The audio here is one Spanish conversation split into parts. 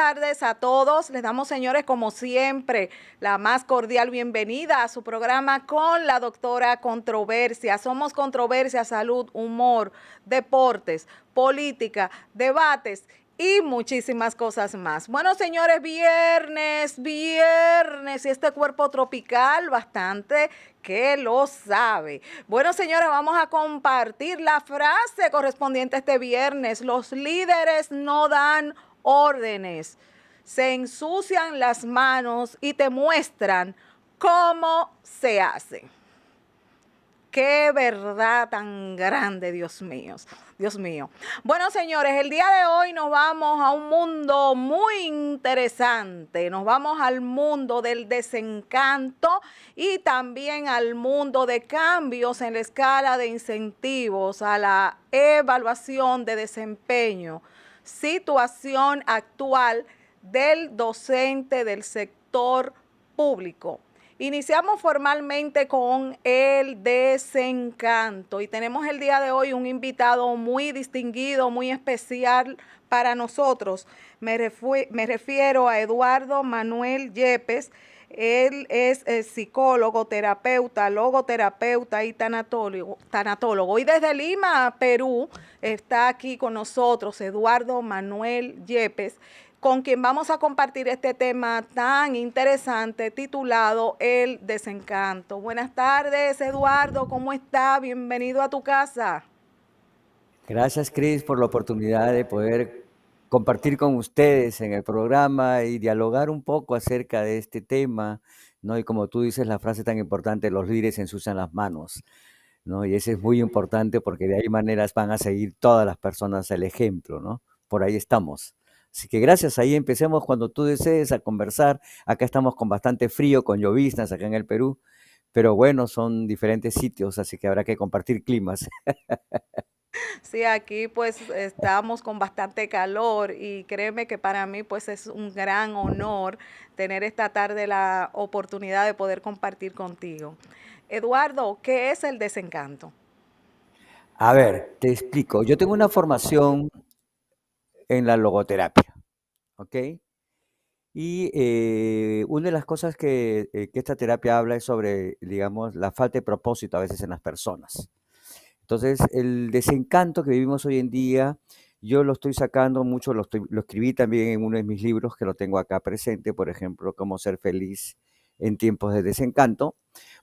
tardes a todos. Les damos, señores, como siempre, la más cordial bienvenida a su programa con la doctora Controversia. Somos controversia, salud, humor, deportes, política, debates y muchísimas cosas más. Bueno, señores, viernes, y este cuerpo tropical bastante que lo sabe. Bueno, señores, vamos a compartir la frase correspondiente a este viernes. Los líderes no dan órdenes, se ensucian las manos y te muestran cómo se hace. Qué verdad tan grande, Dios mío. Dios mío. Bueno, señores, el día de hoy nos vamos a un mundo muy interesante. Nos vamos al mundo del desencanto y también al mundo de cambios en la escala de incentivos, a la evaluación de desempeño, situación actual del docente del sector público. Iniciamos formalmente con el desencanto y tenemos el día de hoy un invitado muy distinguido, muy especial para nosotros. Me refiero a Eduardo Manuel Yepes. Él es psicólogo, terapeuta, logoterapeuta y tanatólogo. Y desde Lima, Perú, está aquí con nosotros Eduardo Manuel Yepes, con quien vamos a compartir este tema tan interesante titulado El desencanto. Buenas tardes, Eduardo, ¿cómo está? Bienvenido a tu casa. Gracias, Cris, por la oportunidad de poder compartir con ustedes en el programa y dialogar un poco acerca de este tema, ¿no? Y como tú dices, la frase tan importante, los líderes ensucian las manos, ¿no? Y eso es muy importante porque de ahí maneras van a seguir todas las personas el ejemplo, ¿no? Por ahí estamos. Así que gracias, ahí empecemos cuando tú desees a conversar. Acá estamos con bastante frío, con lloviznas acá en el Perú, pero bueno, son diferentes sitios, así que habrá que compartir climas. Sí, aquí pues estamos con bastante calor y créeme que para mí pues es un gran honor tener esta tarde la oportunidad de poder compartir contigo. Eduardo, ¿qué es el desencanto? A ver, te explico. Yo tengo una formación en la logoterapia, ¿ok? Y una de las cosas que esta terapia habla es sobre, digamos, la falta de propósito a veces en las personas. Entonces, el desencanto que vivimos hoy en día, yo lo estoy sacando mucho, lo escribí también en uno de mis libros que lo tengo acá presente, por ejemplo, Cómo ser feliz en tiempos de desencanto,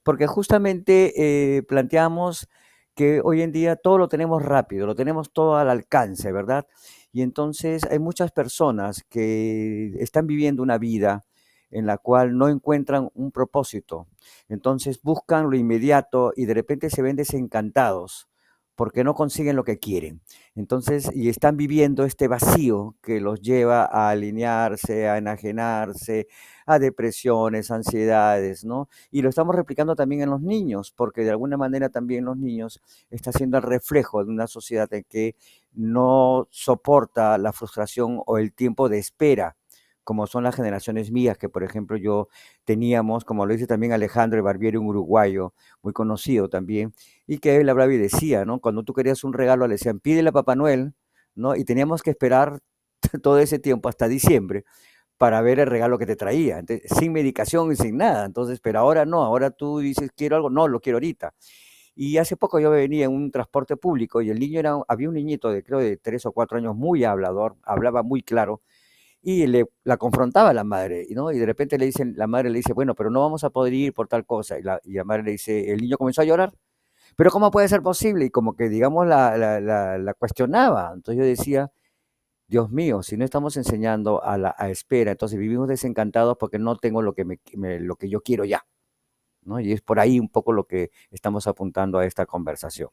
porque justamente planteamos que hoy en día todo lo tenemos rápido, lo tenemos todo al alcance, ¿verdad? Y entonces hay muchas personas que están viviendo una vida en la cual no encuentran un propósito. Entonces buscan lo inmediato y de repente se ven desencantados porque no consiguen lo que quieren. Entonces, y están viviendo este vacío que los lleva a alinearse, a enajenarse, a depresiones, ansiedades, ¿no? Y lo estamos replicando también en los niños, porque de alguna manera también los niños está siendo el reflejo de una sociedad en que no soporta la frustración o el tiempo de espera, como son las generaciones mías, que por ejemplo yo teníamos, como lo dice también Alejandro Barbieri, un uruguayo muy conocido también, y que él hablaba y decía, ¿no? Cuando tú querías un regalo, le decían, pídele a Papá Noel, ¿no? Y teníamos que esperar todo ese tiempo hasta diciembre para ver el regalo que te traía, entonces, sin medicación y sin nada. Entonces, pero ahora no, ahora tú dices, quiero algo, no, lo quiero ahorita. Y hace poco yo venía en un transporte público y el niño había un niñito de creo de 3 o 4 años muy hablador, hablaba muy claro, y la confrontaba a la madre, ¿no? Y de repente la madre le dice, bueno, pero no vamos a poder ir por tal cosa. Y la madre le dice, el niño comenzó a llorar, pero ¿cómo puede ser posible? Y como que, digamos, la cuestionaba. Entonces yo decía, Dios mío, si no estamos enseñando a espera, entonces vivimos desencantados porque no tengo lo que yo quiero ya, ¿no? Y es por ahí un poco lo que estamos apuntando a esta conversación.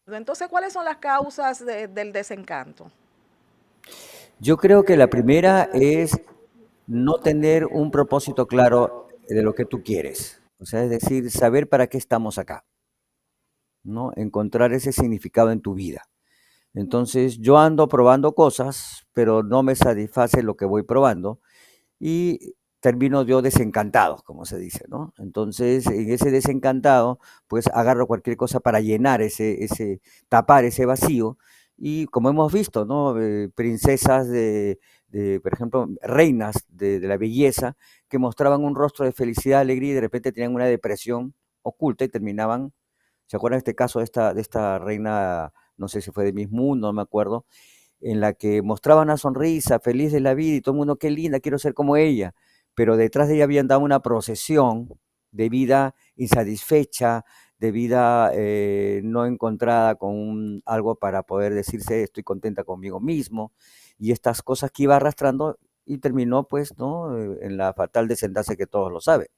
Entonces, ¿cuáles son las causas del desencanto? Yo creo que la primera es no tener un propósito claro de lo que tú quieres. O sea, es decir, saber para qué estamos acá, ¿no? Encontrar ese significado en tu vida. Entonces, yo ando probando cosas, pero no me satisface lo que voy probando y termino yo desencantado, como se dice, ¿no? Entonces, en ese desencantado, pues agarro cualquier cosa para llenar tapar ese vacío y como hemos visto, ¿no? Princesas por ejemplo, reinas de la belleza que mostraban un rostro de felicidad, alegría y de repente tenían una depresión oculta y terminaban, ¿se acuerdan de este caso de esta reina, no sé si fue de Miss Mundo, no me acuerdo, en la que mostraba una sonrisa, feliz de la vida y todo el mundo, qué linda, quiero ser como ella, pero detrás de ella habían dado una procesión de vida insatisfecha, de vida no encontrada con algo para poder decirse estoy contenta conmigo mismo, y estas cosas que iba arrastrando y terminó pues, ¿no? En la fatal desenlace que todos lo saben.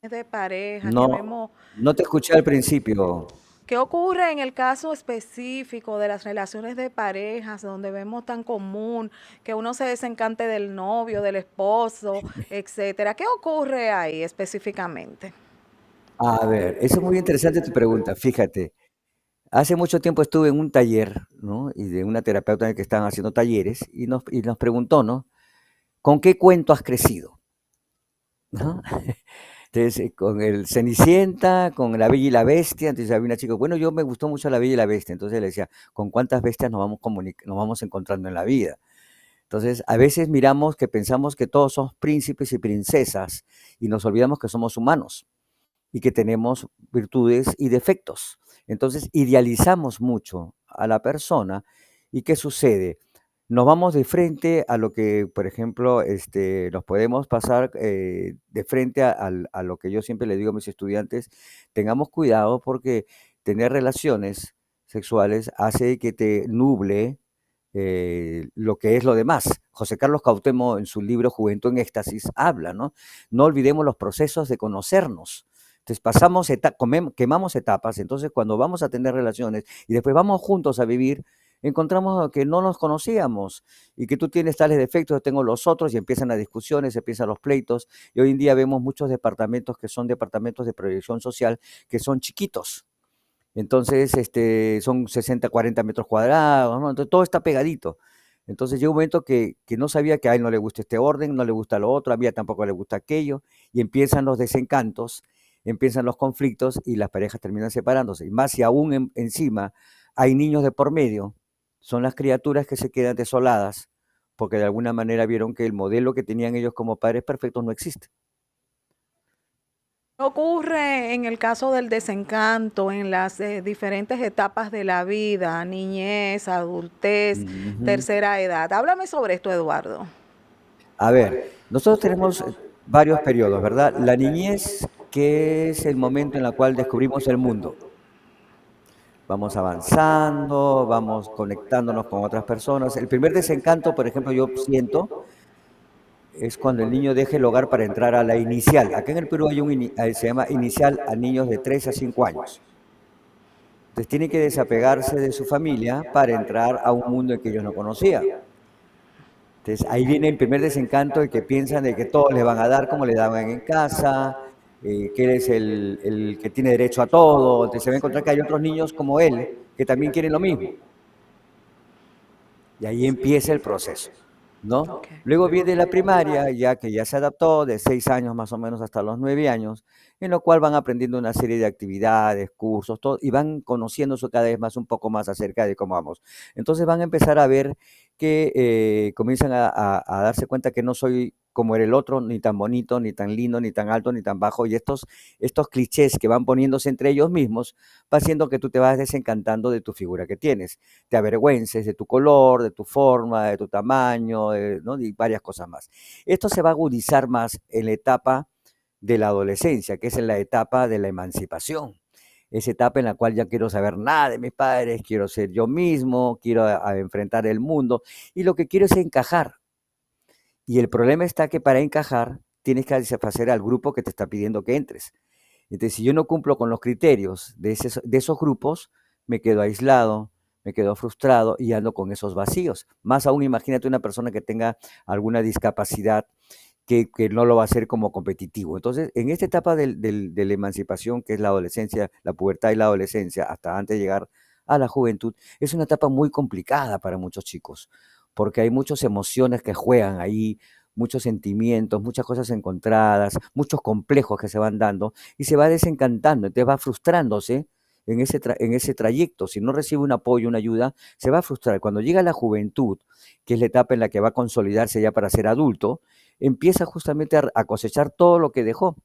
De pareja que No, vemos. no te escuché al principio. ¿Qué ocurre en el caso específico de las relaciones de parejas, donde vemos tan común que uno se desencante del novio, del esposo, etcétera? ¿Qué ocurre ahí específicamente? A ver, eso es muy interesante tu pregunta, fíjate. Hace mucho tiempo estuve en un taller, ¿no? Y de una terapeuta que estaban haciendo talleres y nos preguntó, ¿no? ¿Con qué cuento has crecido? ¿No? Entonces, con el Cenicienta, con La Bella y la Bestia, entonces había una chica, bueno, yo me gustó mucho La Bella y la Bestia, entonces le decía, ¿con cuántas bestias nos vamos encontrando en la vida? Entonces, a veces miramos que pensamos que todos somos príncipes y princesas y nos olvidamos que somos humanos y que tenemos virtudes y defectos. Entonces, idealizamos mucho a la persona y ¿qué sucede? Nos vamos de frente a lo que, por ejemplo, nos podemos pasar de frente a lo que yo siempre le digo a mis estudiantes, tengamos cuidado porque tener relaciones sexuales hace que te nuble lo que es lo demás. José Carlos Cautemo en su libro Juventud en Éxtasis habla, ¿no? No olvidemos los procesos de conocernos. Entonces quemamos etapas, entonces cuando vamos a tener relaciones y después vamos juntos a vivir, encontramos que no nos conocíamos y que tú tienes tales defectos, yo tengo los otros y empiezan las discusiones, empiezan los pleitos y hoy en día vemos muchos departamentos que son departamentos de proyección social que son chiquitos, entonces, son 60, 40 metros cuadrados, ¿no? Entonces todo está pegadito. Entonces llega un momento que no sabía que a él no le gusta este orden, no le gusta lo otro, a mí tampoco le gusta aquello, y empiezan los desencantos, empiezan los conflictos y las parejas terminan separándose. Y más si aún encima hay niños de por medio, son las criaturas que se quedan desoladas, porque de alguna manera vieron que el modelo que tenían ellos como padres perfectos no existe. ¿Qué ocurre en el caso del desencanto en las diferentes etapas de la vida, niñez, adultez, Ujú. tercera edad? Háblame sobre esto, Eduardo. A ver, nosotros tenemos varios periodos, ¿verdad? La niñez, que es el momento en el cual descubrimos el mundo. Vamos avanzando, vamos conectándonos con otras personas. El primer desencanto, por ejemplo, yo siento, es cuando el niño deja el hogar para entrar a la inicial. Acá en el Perú hay se llama inicial a niños de 3 a 5 años. Entonces tiene que desapegarse de su familia para entrar a un mundo en que ellos no conocían. Entonces ahí viene el primer desencanto de que piensan de que todos les van a dar como le daban en casa, que él es el que tiene derecho a todo, entonces se va a encontrar que hay otros niños como él que también quieren lo mismo. Y ahí empieza el proceso, ¿no? Ok. Luego viene la primaria, ya que ya se adaptó, de 6 años más o menos hasta los 9 años, en lo cual van aprendiendo una serie de actividades, cursos, todo, y van conociéndose cada vez más un poco más acerca de cómo vamos. Entonces van a empezar a ver que comienzan a darse cuenta que no soy como era el otro, ni tan bonito, ni tan lindo, ni tan alto, ni tan bajo, y estos clichés que van poniéndose entre ellos mismos, va haciendo que tú te vas desencantando de tu figura que tienes, te avergüences de tu color, de tu forma, de tu tamaño, ¿no? Y varias cosas más. Esto se va a agudizar más en la etapa de la adolescencia, que es en la etapa de la emancipación. Esa etapa en la cual ya quiero saber nada de mis padres, quiero ser yo mismo, quiero a enfrentar el mundo y lo que quiero es encajar. Y el problema está que para encajar tienes que satisfacer al grupo que te está pidiendo que entres. Entonces, si yo no cumplo con los criterios de esos grupos, me quedo aislado, me quedo frustrado y ando con esos vacíos. Más aún, imagínate una persona que tenga alguna discapacidad que no lo va a hacer como competitivo. Entonces, en esta etapa de la emancipación, que es la adolescencia, la pubertad y la adolescencia, hasta antes de llegar a la juventud, es una etapa muy complicada para muchos chicos, porque hay muchas emociones que juegan ahí, muchos sentimientos, muchas cosas encontradas, muchos complejos que se van dando y se va desencantando, entonces va frustrándose en ese trayecto. Si no recibe un apoyo, una ayuda, se va a frustrar. Cuando llega la juventud, que es la etapa en la que va a consolidarse ya para ser adulto, empieza justamente a cosechar todo lo que dejó.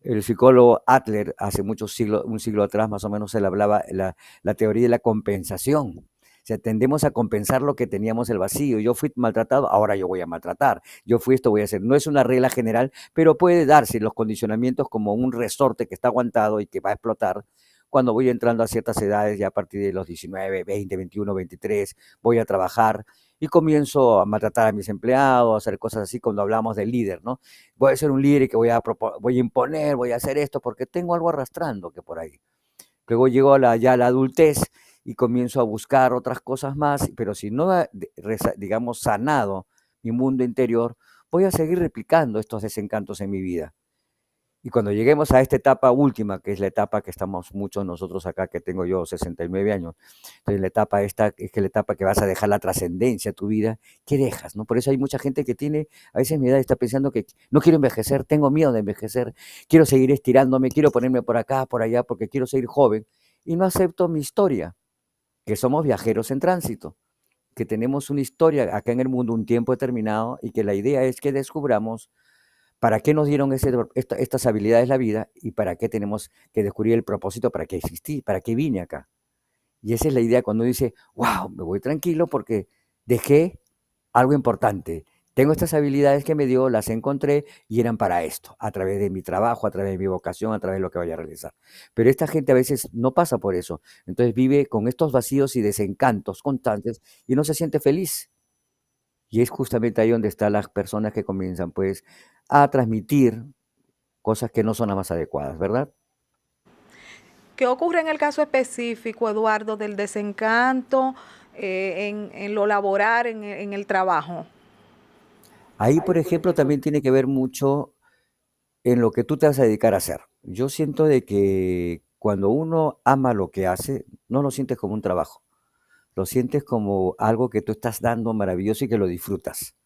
El psicólogo Adler, hace muchos siglos, un siglo atrás más o menos, él hablaba la teoría de la compensación. O sea, tendemos a compensar lo que teníamos el vacío. Yo fui maltratado, ahora yo voy a maltratar. Yo fui esto, voy a hacer. No es una regla general, pero puede darse los condicionamientos como un resorte que está aguantado y que va a explotar cuando voy entrando a ciertas edades, ya a partir de los 19, 20, 21, 23, voy a trabajar y comienzo a maltratar a mis empleados, a hacer cosas así cuando hablamos del líder, ¿no? Voy a ser un líder y que voy a imponer, voy a hacer esto porque tengo algo arrastrando que por ahí. Luego llego ya a la adultez y comienzo a buscar otras cosas más, pero si no, digamos, sanado mi mundo interior, voy a seguir replicando estos desencantos en mi vida. Y cuando lleguemos a esta etapa última, que es la etapa que estamos muchos nosotros acá, que tengo yo 69 años, entonces la etapa esta es que la etapa que vas a dejar la trascendencia a tu vida, ¿qué dejas? ¿No? Por eso hay mucha gente que tiene, a veces mi edad está pensando que no quiero envejecer, tengo miedo de envejecer, quiero seguir estirándome, quiero ponerme por acá, por allá, porque quiero seguir joven, y no acepto mi historia, que somos viajeros en tránsito, que tenemos una historia acá en el mundo un tiempo determinado y que la idea es que descubramos para qué nos dieron estas habilidades la vida y para qué tenemos que descubrir el propósito, para qué existí, para qué vine acá. Y esa es la idea cuando dice, wow, me voy tranquilo porque dejé algo importante. Tengo estas habilidades que me dio, las encontré y eran para esto, a través de mi trabajo, a través de mi vocación, a través de lo que vaya a realizar. Pero esta gente a veces no pasa por eso. Entonces vive con estos vacíos y desencantos constantes y no se siente feliz. Y es justamente ahí donde están las personas que comienzan pues a transmitir cosas que no son las más adecuadas, ¿verdad? ¿Qué ocurre en el caso específico, Eduardo, del desencanto en lo laboral, en el trabajo? Ahí, por ejemplo, también tiene que ver mucho en lo que tú te vas a dedicar a hacer. Yo siento de que cuando uno ama lo que hace, no lo sientes como un trabajo, lo sientes como algo que tú estás dando maravilloso y que lo disfrutas.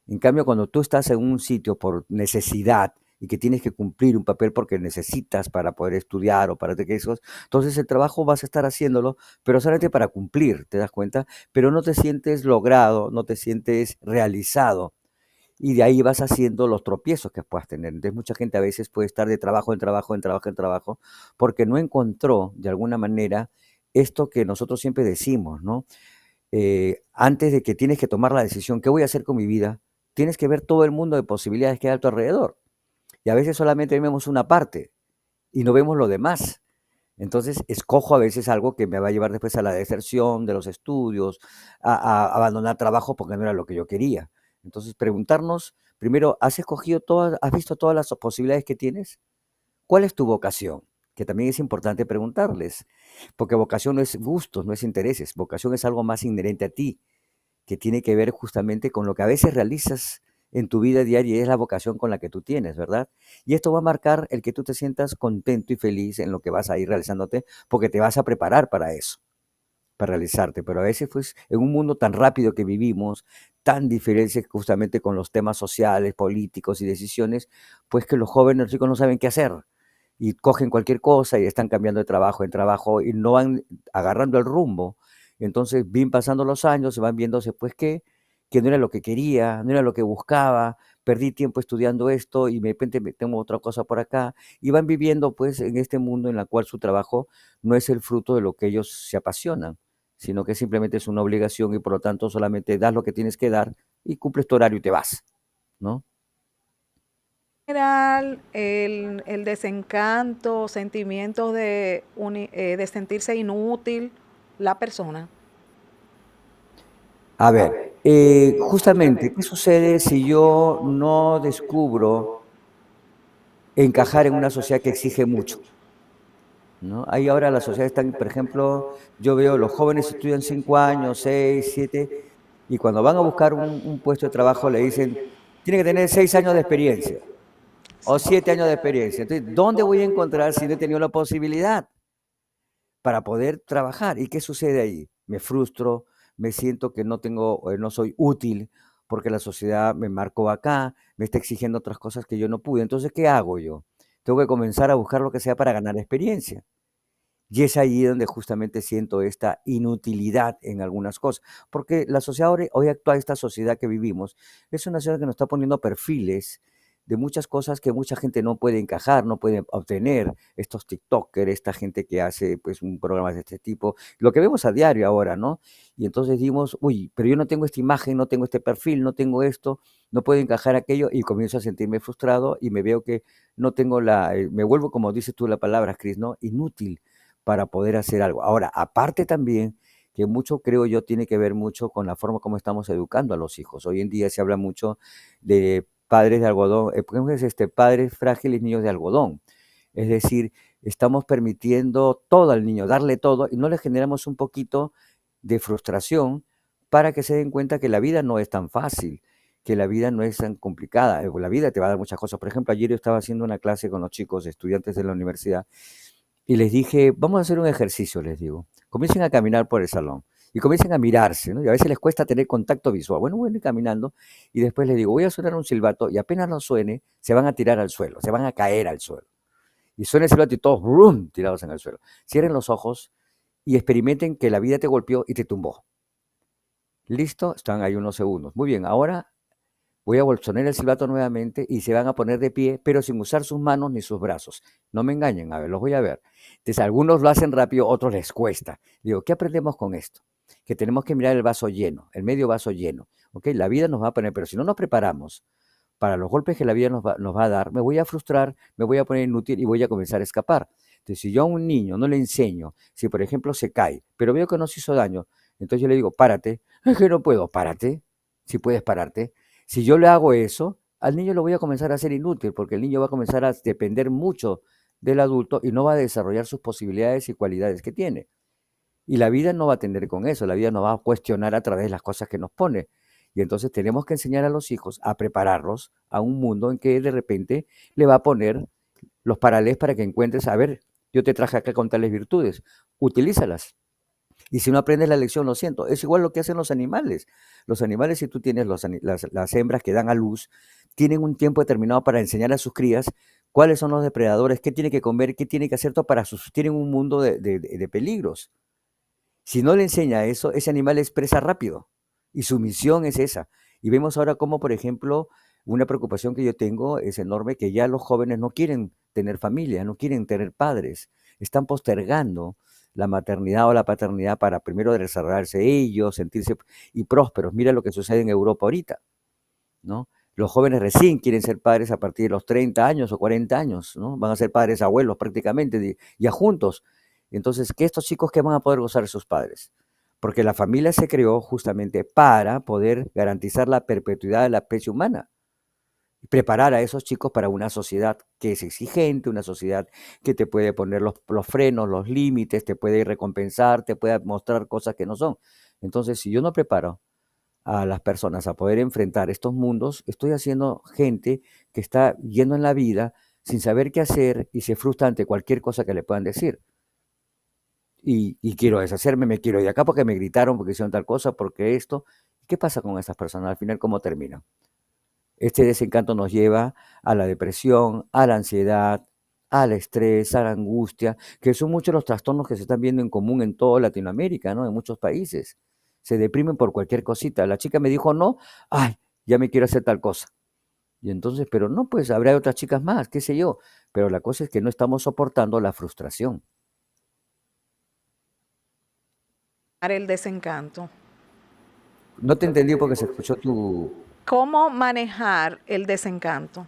En cambio, cuando tú estás en un sitio por necesidad y que tienes que cumplir un papel porque necesitas para poder estudiar o para que eso, entonces el trabajo vas a estar haciéndolo, pero solamente para cumplir, ¿te das cuenta? Pero no te sientes logrado, no te sientes realizado. Y de ahí vas haciendo los tropiezos que puedas tener. Entonces mucha gente a veces puede estar de trabajo en trabajo, en trabajo, en trabajo, porque no encontró de alguna manera esto que nosotros siempre decimos, ¿no? Antes de que tienes que tomar la decisión, ¿qué voy a hacer con mi vida? Tienes que ver todo el mundo de posibilidades que hay a tu alrededor. Y a veces solamente vemos una parte y no vemos lo demás. Entonces escojo a veces algo que me va a llevar después a la deserción de los estudios, a abandonar trabajo porque no era lo que yo quería. Entonces preguntarnos, primero, ¿has escogido todas, has visto todas las posibilidades que tienes? ¿Cuál es tu vocación? Que también es importante preguntarles, porque vocación no es gustos, no es intereses, vocación es algo más inherente a ti, que tiene que ver justamente con lo que a veces realizas en tu vida diaria y es la vocación con la que tú tienes, ¿verdad? Y esto va a marcar el que tú te sientas contento y feliz en lo que vas a ir realizándote, porque te vas a preparar para eso, para realizarte. Pero a veces, pues, en un mundo tan rápido que vivimos, tan diferentes justamente con los temas sociales, políticos y decisiones, pues que los jóvenes, los chicos no saben qué hacer y cogen cualquier cosa y están cambiando de trabajo en trabajo y no van agarrando el rumbo. Entonces, bien pasando los años, se van viéndose, pues, que no era lo que quería, no era lo que buscaba, perdí tiempo estudiando esto y de repente me tengo otra cosa por acá, y van viviendo, pues, en este mundo en el cual su trabajo no es el fruto de lo que ellos se apasionan, sino que simplemente es una obligación y por lo tanto solamente das lo que tienes que dar y cumples tu horario y te vas, ¿no? General, el desencanto, sentimientos de sentirse inútil, la persona. A ver, justamente, ¿qué sucede si yo no descubro encajar en una sociedad que exige mucho? ¿No? Ahí ahora la sociedad está, por ejemplo, yo veo los jóvenes estudian 5 años, 6, 7, y cuando van a buscar un puesto de trabajo le dicen, tiene que tener 6 años de experiencia o 7 años de experiencia. Entonces, ¿dónde voy a encontrar si no he tenido la posibilidad para poder trabajar? ¿Y qué sucede ahí? Me frustro, me siento que no tengo, no soy útil, porque la sociedad me marcó acá, me está exigiendo otras cosas que yo no pude. Entonces, ¿qué hago yo? Tengo que comenzar a buscar lo que sea para ganar experiencia. Y es ahí donde justamente siento esta inutilidad en algunas cosas, porque la sociedad hoy actual, esta sociedad que vivimos, es una sociedad que nos está poniendo perfiles de muchas cosas que mucha gente no puede encajar, no puede obtener, estos TikTokers, esta gente que hace pues un programa de este tipo, lo que vemos a diario ahora, ¿no? Y entonces dimos, uy, pero yo no tengo esta imagen, no tengo este perfil, no tengo esto, no puedo encajar aquello y comienzo a sentirme frustrado y me veo que no tengo me vuelvo, como dices tú la palabra, Chris, ¿no? Inútil para poder hacer algo. Ahora, aparte también, que mucho creo yo tiene que ver mucho con la forma como estamos educando a los hijos. Hoy en día se habla mucho de padres de algodón, ¿cómo es padres frágiles, niños de algodón? Es decir, estamos permitiendo todo al niño, darle todo, y no le generamos un poquito de frustración para que se den cuenta que la vida no es tan fácil, que la vida no es tan complicada. La vida te va a dar muchas cosas. Por ejemplo, ayer yo estaba haciendo una clase con los chicos, estudiantes de la universidad, y les dije, vamos a hacer un ejercicio, les digo. Comiencen a caminar por el salón y comiencen a mirarse, ¿no? Y a veces les cuesta tener contacto visual. Bueno, voy a ir caminando y después les digo, voy a sonar un silbato y apenas no suene, se van a tirar al suelo, se van a caer al suelo. Y suena el silbato y todos, ¡brum!, tirados en el suelo. Cierren los ojos y experimenten que la vida te golpeó y te tumbó. ¿Listo? Están ahí unos segundos. Muy bien, ahora voy a sonar el silbato nuevamente y se van a poner de pie, pero sin usar sus manos ni sus brazos. No me engañen, a ver, los voy a ver. Entonces, algunos lo hacen rápido, otros les cuesta. Digo, ¿qué aprendemos con esto? Que tenemos que mirar el vaso lleno, el medio vaso lleno. ¿Ok? La vida nos va a poner, pero si no nos preparamos para los golpes que la vida nos va a dar, me voy a frustrar, me voy a poner inútil y voy a comenzar a escapar. Entonces, si yo a un niño no le enseño, si por ejemplo se cae, pero veo que no se hizo daño, entonces yo le digo, párate, es que no puedo, párate, si puedes pararte. Si yo le hago eso, al niño lo voy a comenzar a hacer inútil, porque el niño va a comenzar a depender mucho del adulto y no va a desarrollar sus posibilidades y cualidades que tiene. Y la vida no va a atender con eso, la vida nos va a cuestionar a través de las cosas que nos pone. Y entonces tenemos que enseñar a los hijos a prepararlos a un mundo en que de repente le va a poner los paralelos para que encuentres, a ver, yo te traje acá con tales virtudes, utilízalas. Y si no aprendes la lección, lo siento. Es igual lo que hacen los animales. Los animales, si tú tienes las hembras que dan a luz, tienen un tiempo determinado para enseñar a sus crías cuáles son los depredadores, qué tiene que comer, qué tiene que hacer todo para tienen un mundo de peligros. Si no le enseña eso, ese animal es presa rápido y su misión es esa. Y vemos ahora cómo, por ejemplo, una preocupación que yo tengo es enorme, que ya los jóvenes no quieren tener familia, no quieren tener padres, están postergando la maternidad o la paternidad para primero desarrollarse ellos, sentirse y prósperos. Mira lo que sucede en Europa ahorita, ¿no? Los jóvenes recién quieren ser padres a partir de los 30 años o 40 años, ¿no? Van a ser padres abuelos prácticamente, ya juntos. Entonces, ¿qué estos chicos que van a poder gozar de sus padres? Porque la familia se creó justamente para poder garantizar la perpetuidad de la especie humana y preparar a esos chicos para una sociedad que es exigente, una sociedad que te puede poner los frenos, los límites, te puede recompensar, te puede mostrar cosas que no son. Entonces, si yo no preparo a las personas a poder enfrentar estos mundos, estoy haciendo gente que está yendo en la vida sin saber qué hacer y se frustra ante cualquier cosa que le puedan decir. Y quiero deshacerme, me quiero ir de acá porque me gritaron, porque hicieron tal cosa, porque esto. ¿Qué pasa con estas personas? Al final, ¿cómo termina? Este desencanto nos lleva a la depresión, a la ansiedad, al estrés, a la angustia, que son muchos los trastornos que se están viendo en común en toda Latinoamérica, ¿no? En muchos países. Se deprimen por cualquier cosita. La chica me dijo no, ay, ya me quiero hacer tal cosa. Y entonces, pero no, pues habrá otras chicas más, qué sé yo. Pero la cosa es que no estamos soportando la frustración. El desencanto. No te entendí porque se escuchó tu... ¿Cómo manejar el desencanto?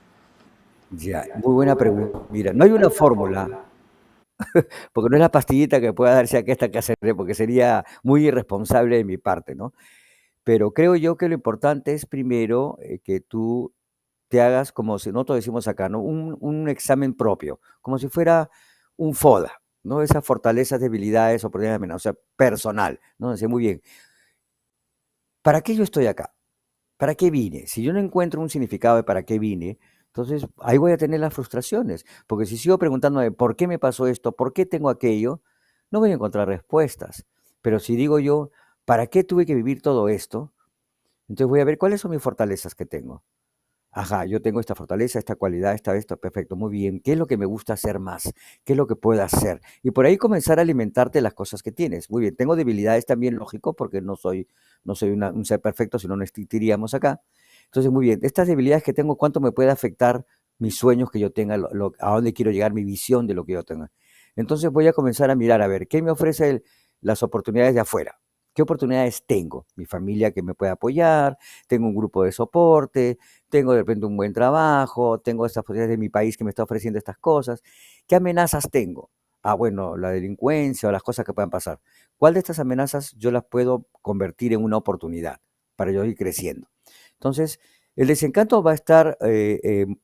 Ya, muy buena pregunta. Mira, no hay una fórmula, porque no es la pastillita que pueda darse aquí esta que haceré, porque sería muy irresponsable de mi parte, ¿no? Pero creo yo que lo importante es primero que tú te hagas, como si nosotros decimos acá, ¿no? Un examen propio, como si fuera un FODA, ¿no? Esas fortalezas, debilidades, oportunidades, menos, o sea, personal, ¿no? Dice, muy bien, ¿para qué yo estoy acá? ¿Para qué vine? Si yo no encuentro un significado de para qué vine, entonces ahí voy a tener las frustraciones, porque si sigo preguntándome por qué me pasó esto, por qué tengo aquello, no voy a encontrar respuestas. Pero si digo yo, ¿para qué tuve que vivir todo esto? Entonces voy a ver cuáles son mis fortalezas que tengo. Ajá, yo tengo esta fortaleza, esta cualidad, esto, perfecto, muy bien. ¿Qué es lo que me gusta hacer más? ¿Qué es lo que puedo hacer? Y por ahí comenzar a alimentarte de las cosas que tienes. Muy bien, tengo debilidades también, lógico, porque no soy un ser perfecto, si no, no existiríamos acá. Entonces, muy bien, estas debilidades que tengo, ¿cuánto me puede afectar mis sueños que yo tenga, a dónde quiero llegar, mi visión de lo que yo tenga? Entonces voy a comenzar a mirar, a ver, ¿qué me ofrece las oportunidades de afuera? ¿Qué oportunidades tengo? Mi familia que me puede apoyar, tengo un grupo de soporte, tengo de repente un buen trabajo, tengo estas posibilidades de mi país que me está ofreciendo estas cosas. ¿Qué amenazas tengo? Ah, bueno, la delincuencia o las cosas que puedan pasar. ¿Cuál de estas amenazas yo las puedo convertir en una oportunidad para yo ir creciendo? Entonces, el desencanto va a estar,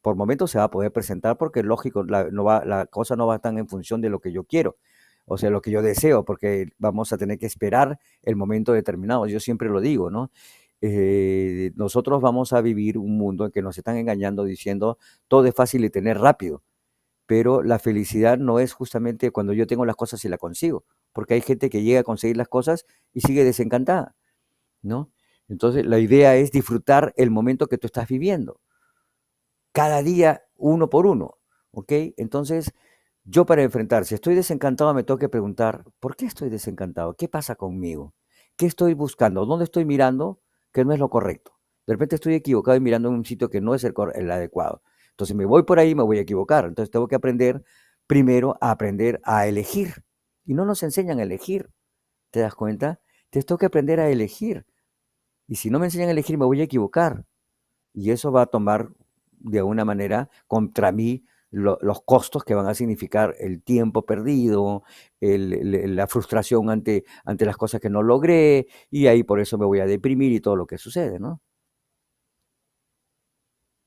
por momentos se va a poder presentar porque lógico, la cosa no va tan en función de lo que yo quiero, o sea, lo que yo deseo, porque vamos a tener que esperar el momento determinado. Yo siempre lo digo, ¿no? Nosotros vamos a vivir un mundo en que nos están engañando diciendo todo es fácil de tener rápido, pero la felicidad no es justamente cuando yo tengo las cosas y las consigo, porque hay gente que llega a conseguir las cosas y sigue desencantada, ¿no? Entonces la idea es disfrutar el momento que tú estás viviendo, cada día uno por uno, ¿ok? Entonces yo para enfrentar, si estoy desencantado me tengo que preguntar, ¿por qué estoy desencantado? ¿Qué pasa conmigo? ¿Qué estoy buscando? ¿Dónde estoy mirando que no es lo correcto? De repente estoy equivocado y mirando en un sitio que no es el adecuado. Entonces me voy por ahí y me voy a equivocar. Entonces tengo que aprender primero a aprender a elegir. Y no nos enseñan a elegir, ¿te das cuenta? Te tengo que aprender a elegir. Y si no me enseñan a elegir me voy a equivocar. Y eso va a tomar de alguna manera contra mí los costos que van a significar el tiempo perdido, la frustración ante las cosas que no logré, y ahí por eso me voy a deprimir y todo lo que sucede, ¿no?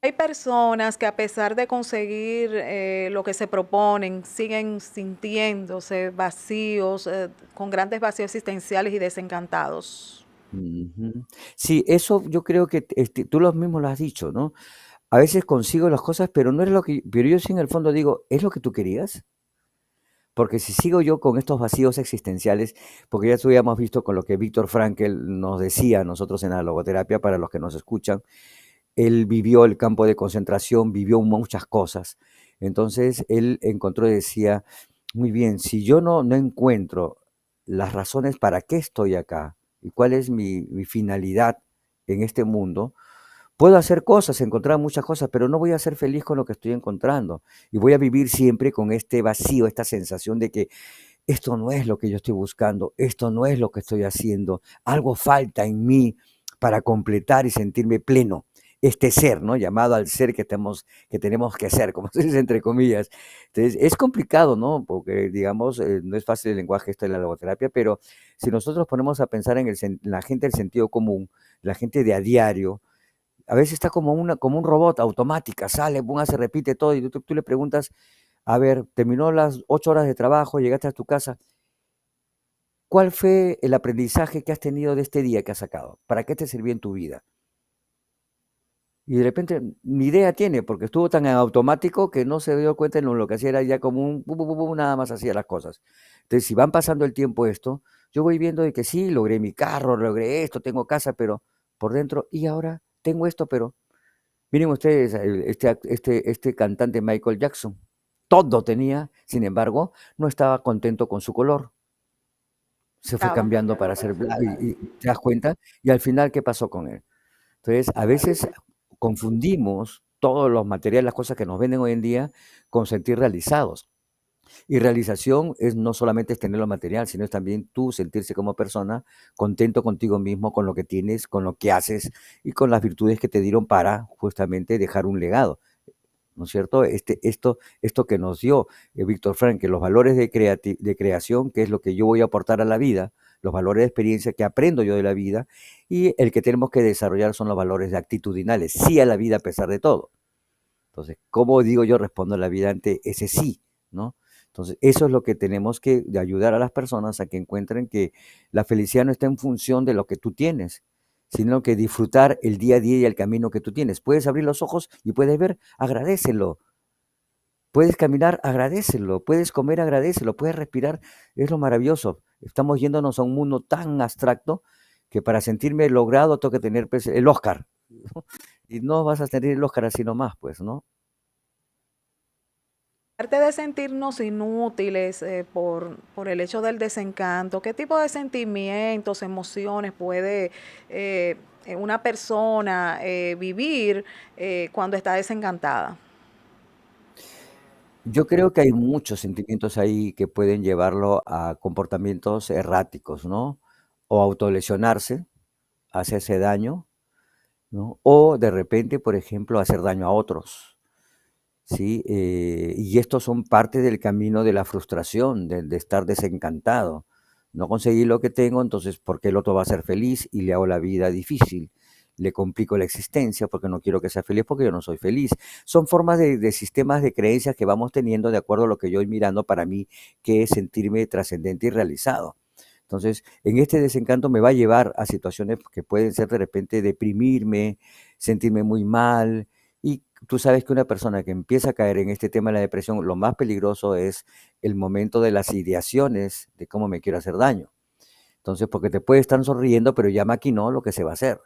Hay personas que a pesar de conseguir lo que se proponen, siguen sintiéndose vacíos, con grandes vacíos existenciales y desencantados. Ujú. Sí, eso yo creo que tú lo mismo lo has dicho, ¿no? A veces consigo las cosas, pero no es lo que, pero yo sí en el fondo digo, ¿es lo que tú querías? Porque si sigo yo con estos vacíos existenciales, porque ya habíamos visto con lo que Víctor Frankl nos decía a nosotros en la logoterapia, para los que nos escuchan, él vivió el campo de concentración, vivió muchas cosas. Entonces él encontró y decía, muy bien, si yo no encuentro las razones para qué estoy acá y cuál es mi finalidad en este mundo, puedo hacer cosas, encontrar muchas cosas, pero no voy a ser feliz con lo que estoy encontrando. Y voy a vivir siempre con este vacío, esta sensación de que esto no es lo que yo estoy buscando, esto no es lo que estoy haciendo, algo falta en mí para completar y sentirme pleno. Este ser, ¿no? Llamado al ser que tenemos que ser, como se dice entre comillas. Entonces, es complicado, ¿no? Porque, digamos, no es fácil el lenguaje esto de la logoterapia, pero si nosotros ponemos a pensar en la gente del sentido común, la gente de a diario, a veces está como un robot automática, sale, pum, se repite todo, y tú le preguntas, a ver, terminó las 8 horas de trabajo, llegaste a tu casa, ¿cuál fue el aprendizaje que has tenido de este día que has sacado? ¿Para qué te sirvió en tu vida? Y de repente ni idea tiene, porque estuvo tan en automático que no se dio cuenta en lo que hacía era ya como un pum, pum, pum, pum, nada más hacía las cosas. Entonces, si van pasando el tiempo esto, yo voy viendo de que sí, logré mi carro, logré esto, tengo casa, pero por dentro, y ahora tengo esto, pero miren ustedes, este cantante Michael Jackson, todo tenía, sin embargo, no estaba contento con su color. Se fue Estaba. cambiando para ser blanco y te das cuenta, y al final, ¿qué pasó con él? Entonces, a veces confundimos todos los materiales, las cosas que nos venden hoy en día, con sentir realizados. Y realización es no solamente es tener lo material, sino es también tú sentirse como persona contento contigo mismo, con lo que tienes, con lo que haces y con las virtudes que te dieron para justamente dejar un legado. ¿No es cierto? Esto que nos dio Víctor Frank, que los valores de creación, que es lo que yo voy a aportar a la vida, los valores de experiencia que aprendo yo de la vida, y el que tenemos que desarrollar son los valores de actitudinales, sí a la vida a pesar de todo. Entonces, ¿cómo digo yo respondo a la vida ante ese sí? ¿No? Entonces, eso es lo que tenemos que de ayudar a las personas a que encuentren que la felicidad no está en función de lo que tú tienes, sino que disfrutar el día a día y el camino que tú tienes. Puedes abrir los ojos y puedes ver, agradécelo. Puedes caminar, agradécelo. Puedes comer, agradécelo. Puedes respirar, es lo maravilloso. Estamos yéndonos a un mundo tan abstracto que para sentirme logrado tengo que tener pues, el Oscar. Y no vas a tener el Oscar así nomás, pues, ¿no? Aparte de sentirnos inútiles por el hecho del desencanto, ¿qué tipo de sentimientos, emociones puede eh, una persona vivir cuando está desencantada? Yo creo que hay muchos sentimientos ahí que pueden llevarlo a comportamientos erráticos, ¿no? O autolesionarse, hacerse daño, ¿no? O de repente, por ejemplo, hacer daño a otros, ¿sí? Y estos son parte del camino de la frustración, de estar desencantado. No conseguí lo que tengo, entonces, ¿por qué el otro va a ser feliz y le hago la vida difícil? Le complico la existencia porque no quiero que sea feliz porque yo no soy feliz. Son formas de sistemas de creencias que vamos teniendo de acuerdo a lo que yo voy mirando para mí, que es sentirme trascendente y realizado. Entonces, en este desencanto me va a llevar a situaciones que pueden ser de repente deprimirme, sentirme muy mal. Y tú sabes que una persona que empieza a caer en este tema de la depresión, lo más peligroso es el momento de las ideaciones de cómo me quiero hacer daño. Entonces, porque te puede estar sonriendo, pero ya maquinó lo que se va a hacer.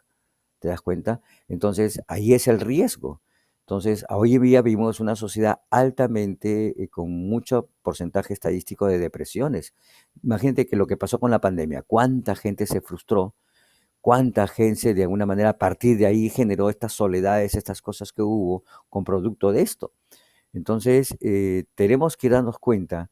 ¿Te das cuenta? Entonces, ahí es el riesgo. Entonces, hoy en día vivimos una sociedad altamente, con mucho porcentaje estadístico de depresiones. Imagínate que lo que pasó con la pandemia, cuánta gente se frustró, cuánta gente de alguna manera a partir de ahí generó estas soledades, estas cosas que hubo con producto de esto. Entonces, tenemos que darnos cuenta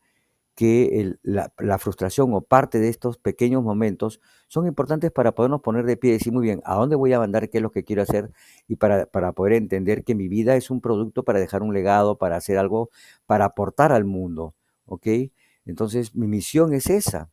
que la frustración o parte de estos pequeños momentos son importantes para podernos poner de pie y decir, muy bien, ¿a dónde voy a mandar? ¿Qué es lo que quiero hacer? Y para poder entender que mi vida es un producto para dejar un legado, para hacer algo, para aportar al mundo, ¿ok? Entonces, mi misión es esa.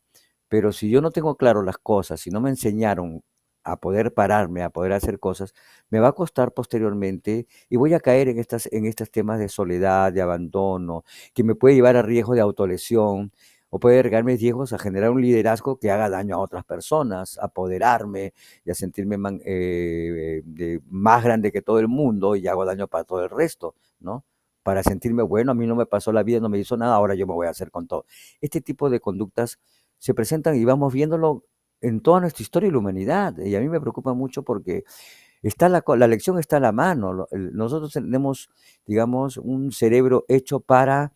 Pero si yo no tengo claro las cosas, si no me enseñaron a poder pararme, a poder hacer cosas, me va a costar posteriormente y voy a caer en estos temas de soledad, de abandono, que me puede llevar a riesgo de autolesión o puede llegarme riesgos a generar un liderazgo que haga daño a otras personas, a apoderarme y a sentirme más grande que todo el mundo y hago daño para todo el resto, ¿no? Para sentirme bueno, a mí no me pasó la vida, no me hizo nada, ahora yo me voy a hacer con todo. Este tipo de conductas se presentan y vamos viéndolo en toda nuestra historia y la humanidad. Y a mí me preocupa mucho porque la lección está a la mano. Nosotros tenemos, digamos, un cerebro hecho para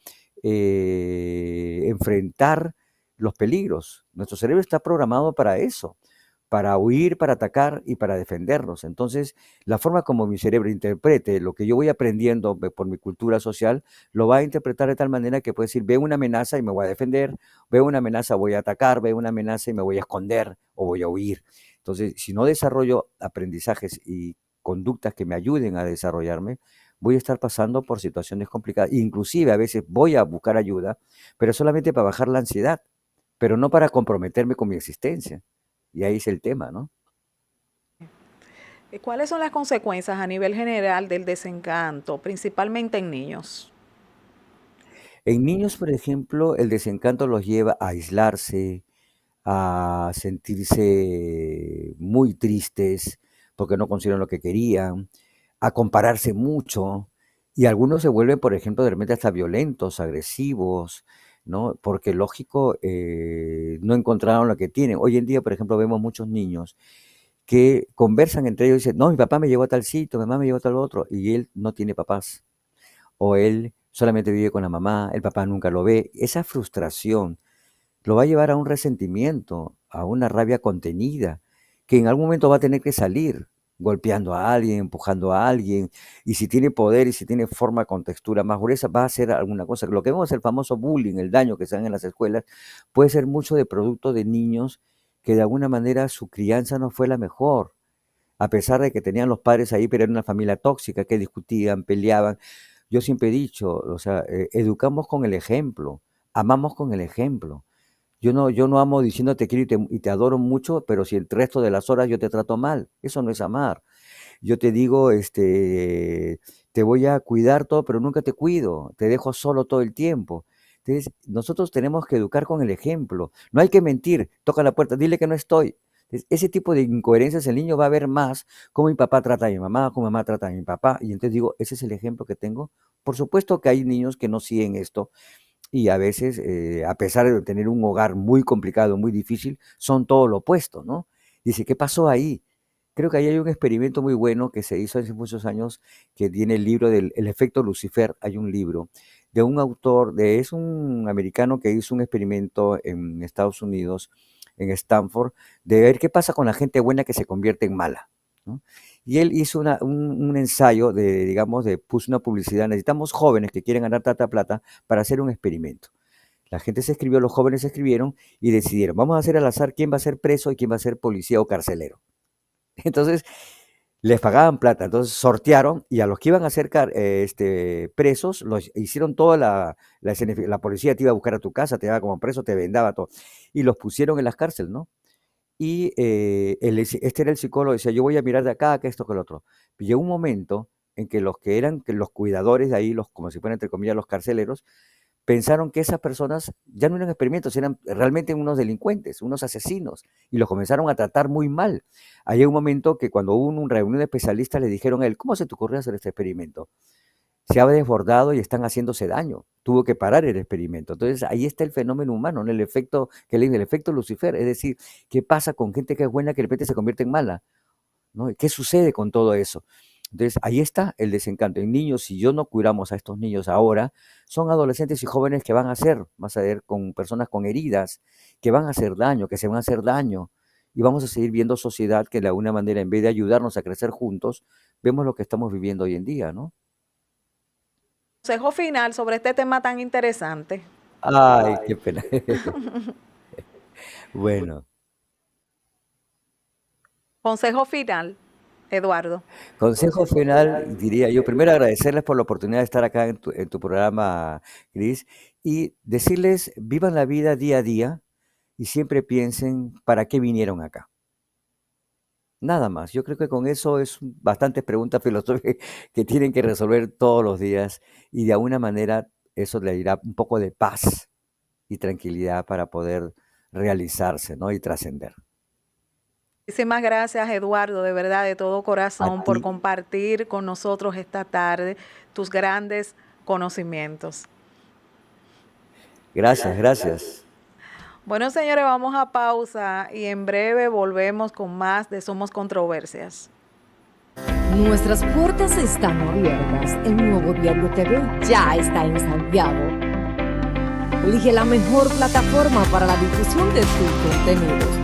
enfrentar los peligros. Nuestro cerebro está programado para eso, para huir, para atacar y para defendernos. Entonces, la forma como mi cerebro interprete lo que yo voy aprendiendo por mi cultura social, lo va a interpretar de tal manera que puede decir, veo una amenaza y me voy a defender, veo una amenaza, voy a atacar, veo una amenaza y me voy a esconder o voy a huir. Entonces, si no desarrollo aprendizajes y conductas que me ayuden a desarrollarme, voy a estar pasando por situaciones complicadas. Inclusive a veces voy a buscar ayuda, pero solamente para bajar la ansiedad, pero no para comprometerme con mi existencia. Y ahí es el tema, ¿no? ¿Cuáles son las consecuencias a nivel general del desencanto, principalmente en niños? En niños, por ejemplo, el desencanto los lleva a aislarse, a sentirse muy tristes porque no consiguieron lo que querían, a compararse mucho, y algunos se vuelven, por ejemplo, de repente hasta violentos, agresivos, ¿no? Porque lógico, no encontraron lo que tienen. Hoy en día, por ejemplo, vemos muchos niños que conversan entre ellos y dicen, no, mi papá me llevó a tal sitio, mi mamá me llevó a tal otro, y él no tiene papás, o él solamente vive con la mamá, el papá nunca lo ve. Esa frustración lo va a llevar a un resentimiento, a una rabia contenida, que en algún momento va a tener que salir, golpeando a alguien, empujando a alguien, y si tiene poder y si tiene forma con textura más gruesa, va a hacer alguna cosa. Lo que vemos el famoso bullying, el daño que se dan en las escuelas, puede ser mucho de producto de niños que de alguna manera su crianza no fue la mejor, a pesar de que tenían los padres ahí, pero era una familia tóxica, que discutían, peleaban. Yo siempre he dicho, o sea, educamos con el ejemplo, amamos con el ejemplo. Yo no amo diciendo te quiero y te adoro mucho, pero si el resto de las horas yo te trato mal, eso no es amar. Yo te digo, te voy a cuidar todo, pero nunca te cuido, te dejo solo todo el tiempo. Entonces, nosotros tenemos que educar con el ejemplo. No hay que mentir, toca la puerta, dile que no estoy. Entonces, ese tipo de incoherencias el niño va a ver más cómo mi papá trata a mi mamá, cómo mi mamá trata a mi papá. Y entonces digo, ese es el ejemplo que tengo. Por supuesto que hay niños que no siguen esto, y a veces, a pesar de tener un hogar muy complicado, muy difícil, son todo lo opuesto, ¿no? Dice, ¿qué pasó ahí? Creo que ahí hay un experimento muy bueno que se hizo hace muchos años, que tiene el libro del el efecto Lucifer. Hay un libro de un autor, es un americano que hizo un experimento en Estados Unidos, en Stanford, de ver qué pasa con la gente buena que se convierte en mala, ¿no? Y él hizo un ensayo de, digamos, puso una publicidad, necesitamos jóvenes que quieren ganar tanta plata para hacer un experimento. La gente se escribió, los jóvenes se escribieron y decidieron, vamos a hacer al azar quién va a ser preso y quién va a ser policía o carcelero. Entonces, les pagaban plata, entonces sortearon y a los que iban a ser presos, los hicieron toda la policía te iba a buscar a tu casa, te llevaba como preso, te vendaba todo. Y los pusieron en las cárceles, ¿no? Y este era el psicólogo, decía, yo voy a mirar de acá, que esto, que lo otro. Y llegó un momento en que los que eran los cuidadores de ahí, como si fueran entre comillas los carceleros, pensaron que esas personas ya no eran experimentos, eran realmente unos delincuentes, unos asesinos, y los comenzaron a tratar muy mal. Hay un momento que cuando hubo una reunión de especialistas le dijeron a él, ¿cómo se te ocurrió hacer este experimento? Se ha desbordado y están haciéndose daño. Tuvo que parar el experimento. Entonces ahí está el fenómeno humano, ¿no? El efecto que le dice, el efecto Lucifer, es decir, ¿qué pasa con gente que es buena que de repente se convierte en mala? ¿No? ¿Qué sucede con todo eso? Entonces, ahí está el desencanto. En niños, si yo no curamos a estos niños ahora, son adolescentes y jóvenes que van a ser, vas a ver, con personas con heridas, que van a hacer daño, que se van a hacer daño. Y vamos a seguir viendo sociedad que de alguna manera, en vez de ayudarnos a crecer juntos, vemos lo que estamos viviendo hoy en día, ¿no? Consejo final sobre este tema tan interesante. Ay, qué pena. Bueno, Consejo final, Eduardo. consejo final, diría yo, primero agradecerles por la oportunidad de estar acá en tu programa, Cris, y decirles, vivan la vida día a día y siempre piensen para qué vinieron acá. Nada más. Yo creo que con eso es bastantes preguntas filosóficas que tienen que resolver todos los días y de alguna manera eso le dirá un poco de paz y tranquilidad para poder realizarse, ¿no? Y trascender. Muchísimas gracias, Eduardo, de verdad, de todo A corazón, ti, por compartir con nosotros esta tarde tus grandes conocimientos. gracias, gracias. Bueno, señores, vamos a pausa y en breve volvemos con más de Somos Controversias. Nuestras puertas están abiertas. El nuevo Diario TV ya está en Santiago. Elige la mejor plataforma para la difusión de tus contenidos.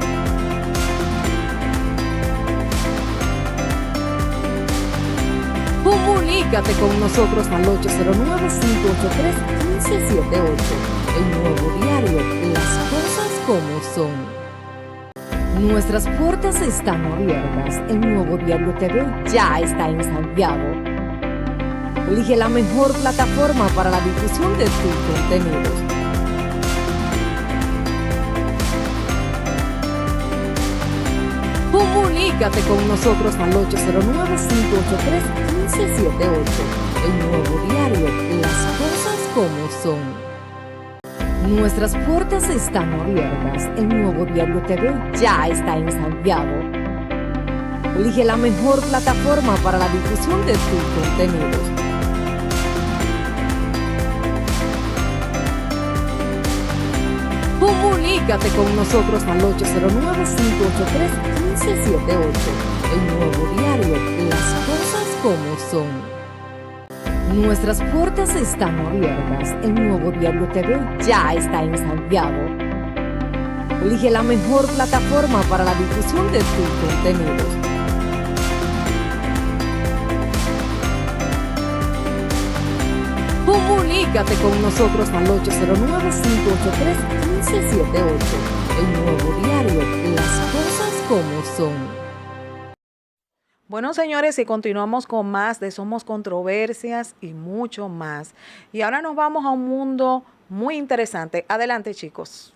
Comunícate con nosotros al 809-583-1578. El nuevo diario, las cosas como son. Nuestras puertas están abiertas. El nuevo Diario TV ya está en Santiago. Elige la mejor plataforma para la difusión de tus contenidos. Comunícate con nosotros al 809-583-1578. El nuevo diario, las cosas como son. Nuestras puertas están abiertas. El nuevo Diario TV ya está en Santiago. Elige la mejor plataforma para la difusión de tus contenidos. Comunícate con nosotros al 809-583-1578. El nuevo diario, las cosas como son. Nuestras puertas están abiertas. El nuevo Diario TV ya está en Santiago. Elige la mejor plataforma para la difusión de tus contenidos. Comunícate con nosotros al 809-583-1578. El nuevo diario, las cosas como son. Bueno, señores, y continuamos con más de Somos Controversias y mucho más. Y ahora nos vamos a un mundo muy interesante. Adelante, chicos.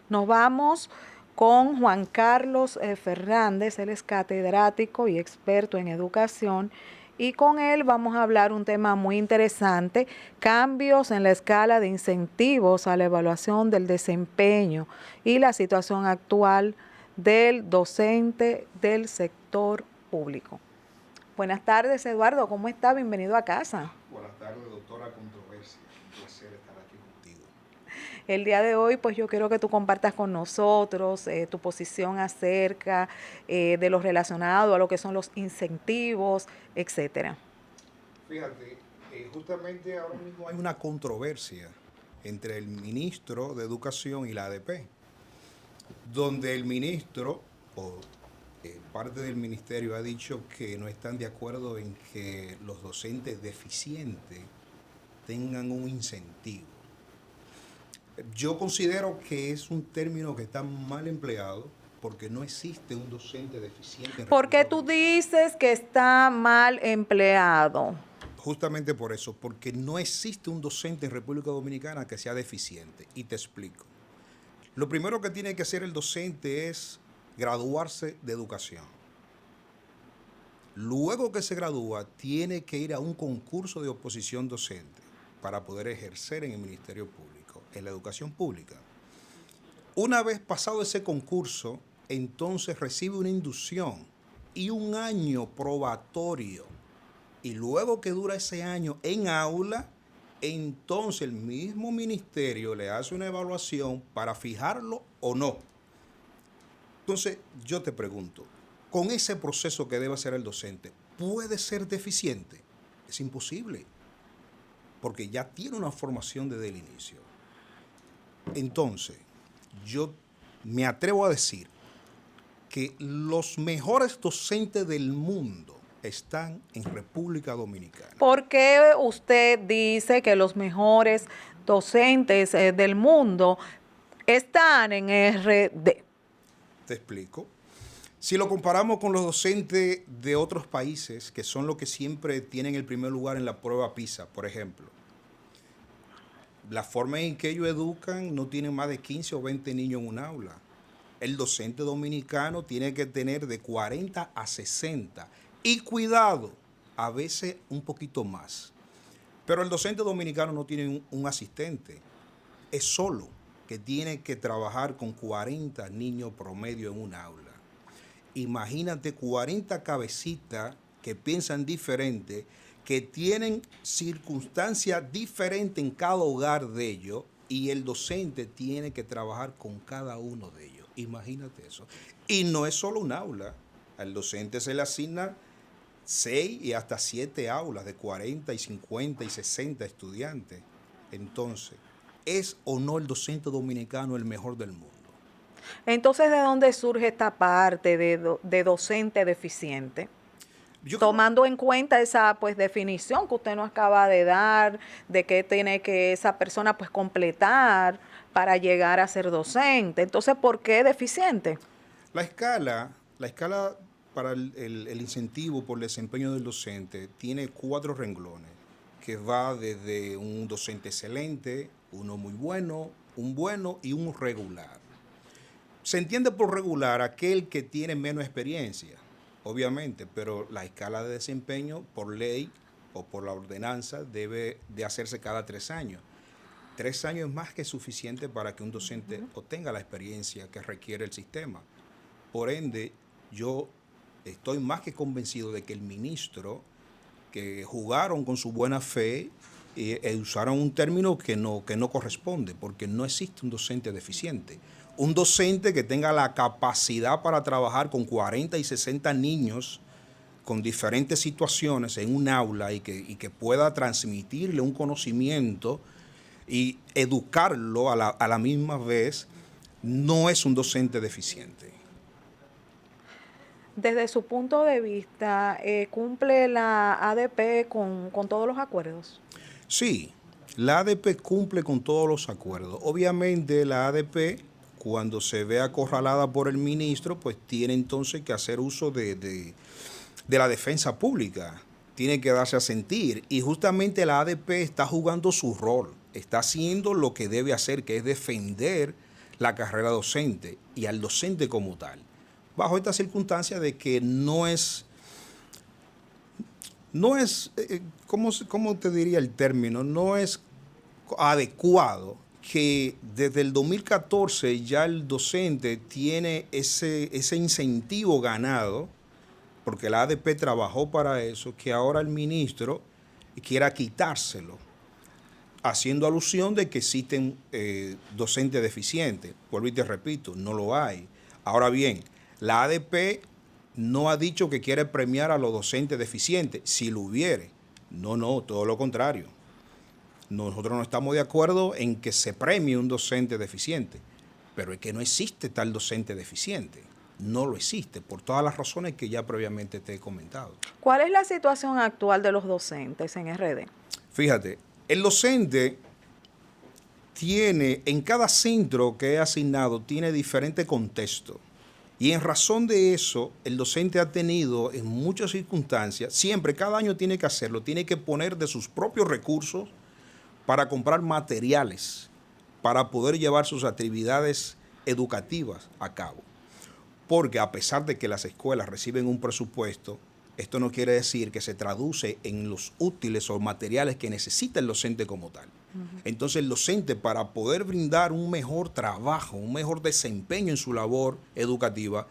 Nos vamos con Juan Carlos Fernández. Él es catedrático y experto en educación. Y con él vamos a hablar un tema muy interesante, cambios en la escala de incentivos a la evaluación del desempeño y la situación actual del docente del sector público. Buenas tardes, Eduardo, ¿cómo está? Bienvenido a casa. Buenas tardes, doctora Controversia. Un placer estar aquí contigo. El día de hoy, pues yo quiero que tú compartas con nosotros tu posición acerca de lo relacionado a lo que son los incentivos, etcétera. Fíjate, justamente ahora mismo hay una controversia entre el ministro de Educación y la ADP, donde el ministro o parte del ministerio ha dicho que no están de acuerdo en que los docentes deficientes tengan un incentivo. Yo considero que es un término que está mal empleado porque no existe un docente deficiente. ¿Por qué tú dices que está mal empleado? Justamente por eso, porque no existe un docente en República Dominicana que sea deficiente. Y te explico. Lo primero que tiene que hacer el docente es graduarse de educación. Luego que se gradúa, tiene que ir a un concurso de oposición docente para poder ejercer en el Ministerio Público, en la educación pública. Una vez pasado ese concurso, entonces recibe una inducción y un año probatorio. Y luego que dura ese año en aula, entonces el mismo ministerio le hace una evaluación para fijarlo o no. Entonces, yo te pregunto, con ese proceso que debe hacer el docente, ¿puede ser deficiente? Es imposible, porque ya tiene una formación desde el inicio. Entonces, yo me atrevo a decir que los mejores docentes del mundo están en República Dominicana. ¿Por qué usted dice que los mejores docentes del mundo están en RD? Te explico. Si lo comparamos con los docentes de otros países, que son los que siempre tienen el primer lugar en la prueba PISA, por ejemplo, la forma en que ellos educan no tienen más de 15 o 20 niños en un aula. El docente dominicano tiene que tener de 40 a 60. Y cuidado, a veces un poquito más. Pero el docente dominicano no tiene un asistente. Es solo que tiene que trabajar con 40 niños promedio en un aula. Imagínate 40 cabecitas que piensan diferente, que tienen circunstancias diferentes en cada hogar de ellos, y el docente tiene que trabajar con cada uno de ellos. Imagínate eso. Y no es solo un aula. Al docente se le asigna 6 y hasta 7 aulas de 40 y 50 y 60 estudiantes. Entonces, ¿es o no el docente dominicano el mejor del mundo? Entonces, ¿de dónde surge esta parte de docente deficiente? Tomando en cuenta esa pues definición que usted nos acaba de dar, de qué tiene que esa persona pues completar para llegar a ser docente. Entonces, ¿por qué deficiente? La escala para el incentivo por el desempeño del docente tiene 4 renglones, que va desde un docente excelente, uno muy bueno, un bueno y un regular. Se entiende por regular aquel que tiene menos experiencia, obviamente, pero la escala de desempeño por ley o por la ordenanza debe de hacerse cada 3 años. 3 años es más que suficiente para que un docente obtenga la experiencia que requiere el sistema. Por ende, yo estoy más que convencido de que el ministro, que jugaron con su buena fe, usaron un término que no corresponde, porque no existe un docente deficiente. Un docente que tenga la capacidad para trabajar con 40 y 60 niños con diferentes situaciones en un aula y que pueda transmitirle un conocimiento y educarlo a la misma vez, no es un docente deficiente. Desde su punto de vista, ¿cumple la ADP con todos los acuerdos? Sí, la ADP cumple con todos los acuerdos. Obviamente la ADP, cuando se ve acorralada por el ministro, pues tiene entonces que hacer uso de la defensa pública. Tiene que darse a sentir. Y justamente la ADP está jugando su rol. Está haciendo lo que debe hacer, que es defender la carrera docente y al docente como tal. Bajo esta circunstancia de que no es ¿cómo te diría el término? No es adecuado que desde el 2014 ya el docente tiene ese incentivo ganado, porque la ADP trabajó para eso, que ahora el ministro quiera quitárselo. haciendo alusión de que existen docentes deficientes. Vuelvo y te repito, no lo hay. Ahora bien, la ADP no ha dicho que quiere premiar a los docentes deficientes, si lo hubiere. No, todo lo contrario. Nosotros no estamos de acuerdo en que se premie un docente deficiente, pero es que no existe tal docente deficiente. No lo existe, por todas las razones que ya previamente te he comentado. ¿Cuál es la situación actual de los docentes en RD? Fíjate, el docente tiene, en cada centro que es asignado, tiene diferente contexto. Y en razón de eso, el docente ha tenido en muchas circunstancias, siempre, cada año tiene que hacerlo, tiene que poner de sus propios recursos para comprar materiales, para poder llevar sus actividades educativas a cabo. Porque a pesar de que las escuelas reciben un presupuesto, esto no quiere decir que se traduce en los útiles o materiales que necesita el docente como tal. Entonces el docente, para poder brindar un mejor trabajo, un mejor desempeño en su labor educativa,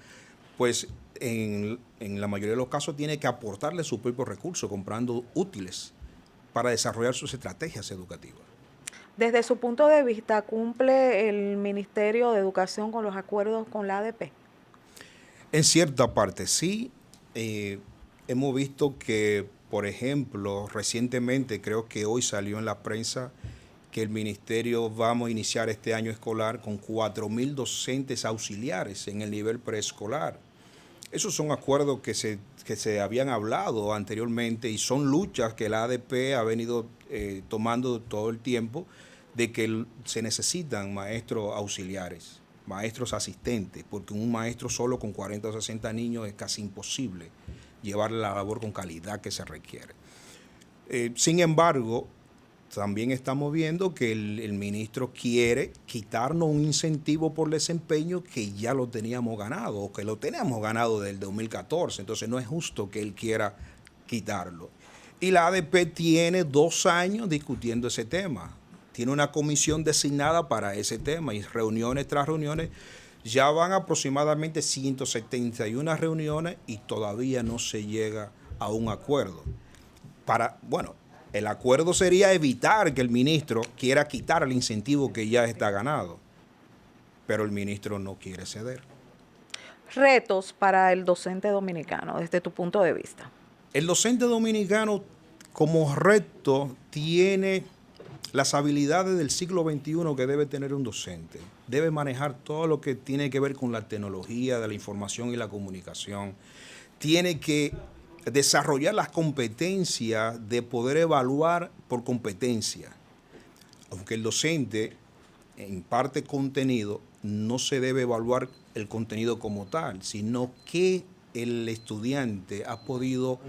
pues en la mayoría de los casos tiene que aportarle sus propios recursos, comprando útiles para desarrollar sus estrategias educativas. Desde su punto de vista, ¿cumple el Ministerio de Educación con los acuerdos con la ADP? En cierta parte sí. Hemos visto que, por ejemplo, recientemente, creo que hoy salió en la prensa, que el ministerio vamos a iniciar este año escolar con 4.000 docentes auxiliares en el nivel preescolar. Esos son acuerdos que se habían hablado anteriormente y son luchas que la ADP ha venido tomando todo el tiempo, de que se necesitan maestros auxiliares, maestros asistentes, porque un maestro solo con 40 o 60 niños es casi imposible llevar la labor con calidad que se requiere. Sin embargo, también estamos viendo que el ministro quiere quitarnos un incentivo por desempeño que ya lo teníamos ganado, o que lo teníamos ganado desde el 2014. Entonces no es justo que él quiera quitarlo. Y la ADP tiene 2 años discutiendo ese tema. Tiene una comisión designada para ese tema y reuniones tras reuniones. Ya van aproximadamente 171 reuniones y todavía no se llega a un acuerdo. El acuerdo sería evitar que el ministro quiera quitar el incentivo que ya está ganado, pero el ministro no quiere ceder. Retos para el docente dominicano, desde tu punto de vista. El docente dominicano como reto tiene las habilidades del siglo XXI que debe tener un docente. Debe manejar todo lo que tiene que ver con la tecnología de la información y la comunicación. Tiene que desarrollar las competencias de poder evaluar por competencia. Aunque el docente en parte contenido, no se debe evaluar el contenido como tal, sino que el estudiante ha podido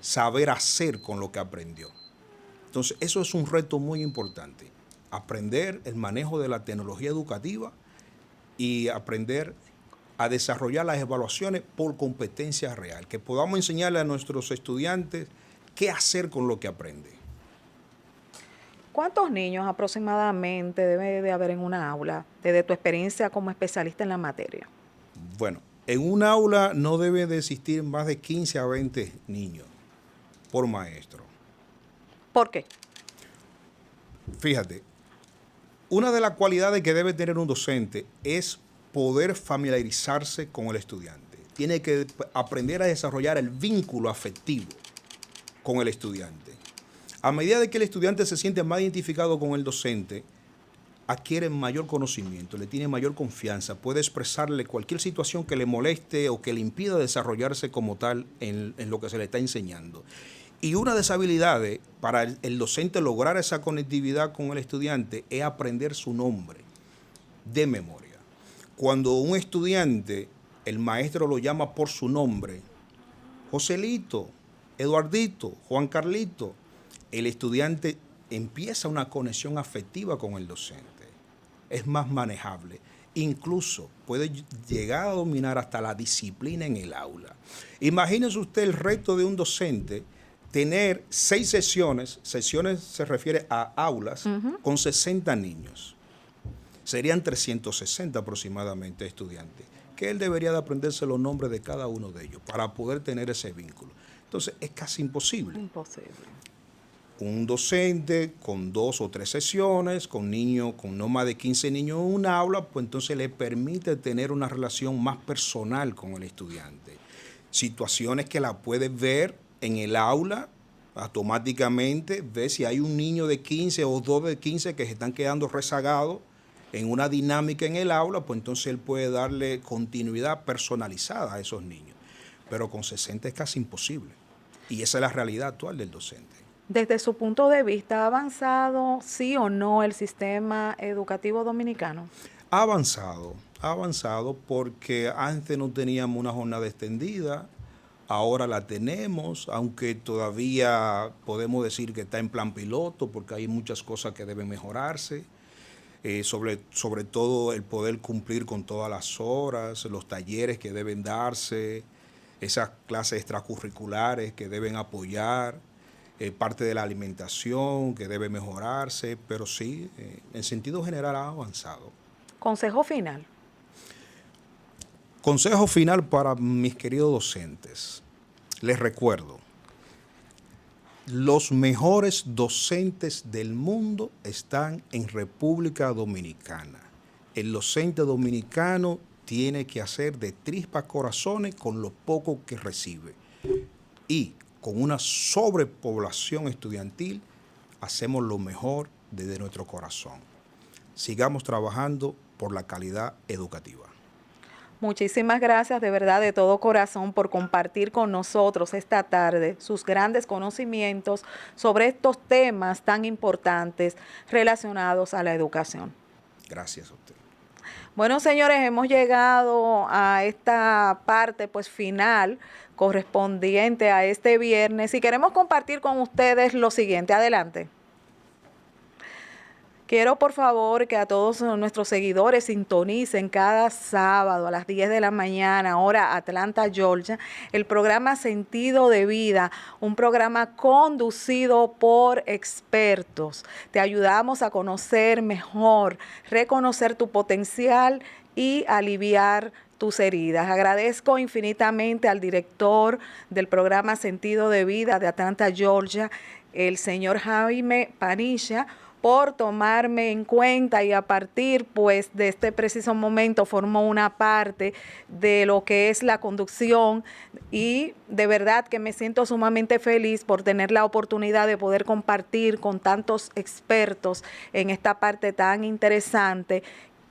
saber hacer con lo que aprendió. Entonces, eso es un reto muy importante, aprender el manejo de la tecnología educativa y aprender a desarrollar las evaluaciones por competencia real, que podamos enseñarle a nuestros estudiantes qué hacer con lo que aprende. ¿Cuántos niños aproximadamente debe de haber en una aula, desde tu experiencia como especialista en la materia? Bueno, en un aula no debe de existir más de 15 a 20 niños por maestro. ¿Por qué? Fíjate, una de las cualidades que debe tener un docente es poder familiarizarse con el estudiante. Tiene que aprender a desarrollar el vínculo afectivo con el estudiante. A medida de que el estudiante se siente más identificado con el docente, adquiere mayor conocimiento, le tiene mayor confianza, puede expresarle cualquier situación que le moleste o que le impida desarrollarse como tal en lo que se le está enseñando. Y una de esas habilidades para el docente lograr esa conectividad con el estudiante es aprender su nombre de memoria. Cuando un estudiante, el maestro lo llama por su nombre, Joselito, Eduardito, Juan Carlito, el estudiante empieza una conexión afectiva con el docente. Es más manejable. Incluso puede llegar a dominar hasta la disciplina en el aula. Imagínese usted el reto de un docente tener 6 sesiones se refiere a aulas, con 60 niños. Serían 360 aproximadamente estudiantes, que él debería de aprenderse los nombres de cada uno de ellos para poder tener ese vínculo. Entonces, es casi imposible. Imposible. Un docente con 2 o 3 sesiones, con niños, con no más de 15 niños en un aula, pues entonces le permite tener una relación más personal con el estudiante. Situaciones que la puedes ver en el aula, automáticamente ves si hay un niño de 15 o 2 de 15 que se están quedando rezagados en una dinámica en el aula, pues entonces él puede darle continuidad personalizada a esos niños. Pero con 60 es casi imposible. Y esa es la realidad actual del docente. Desde su punto de vista, ¿ha avanzado sí o no el sistema educativo dominicano? Ha avanzado porque antes no teníamos una jornada extendida, ahora la tenemos, aunque todavía podemos decir que está en plan piloto porque hay muchas cosas que deben mejorarse, sobre todo el poder cumplir con todas las horas, los talleres que deben darse, esas clases extracurriculares que deben apoyar, parte de la alimentación que debe mejorarse, pero sí, en sentido general ha avanzado. Consejo final. Consejo final para mis queridos docentes. Les recuerdo, los mejores docentes del mundo están en República Dominicana. El docente dominicano tiene que hacer de tripas corazones con lo poco que recibe. Y con una sobrepoblación estudiantil, hacemos lo mejor desde nuestro corazón. Sigamos trabajando por la calidad educativa. Muchísimas gracias de verdad de todo corazón por compartir con nosotros esta tarde sus grandes conocimientos sobre estos temas tan importantes relacionados a la educación. Gracias a usted. Bueno, señores, hemos llegado a esta parte pues final correspondiente a este viernes y queremos compartir con ustedes lo siguiente. Adelante. Quiero, por favor, que a todos nuestros seguidores sintonicen cada sábado a las 10 de la mañana, hora Atlanta, Georgia, el programa Sentido de Vida, un programa conducido por expertos. Te ayudamos a conocer mejor, reconocer tu potencial y aliviar tus heridas. Agradezco infinitamente al director del programa Sentido de Vida de Atlanta, Georgia, el señor Jaime Panilla, por tomarme en cuenta y a partir pues de este preciso momento formó una parte de lo que es la conducción y de verdad que me siento sumamente feliz por tener la oportunidad de poder compartir con tantos expertos en esta parte tan interesante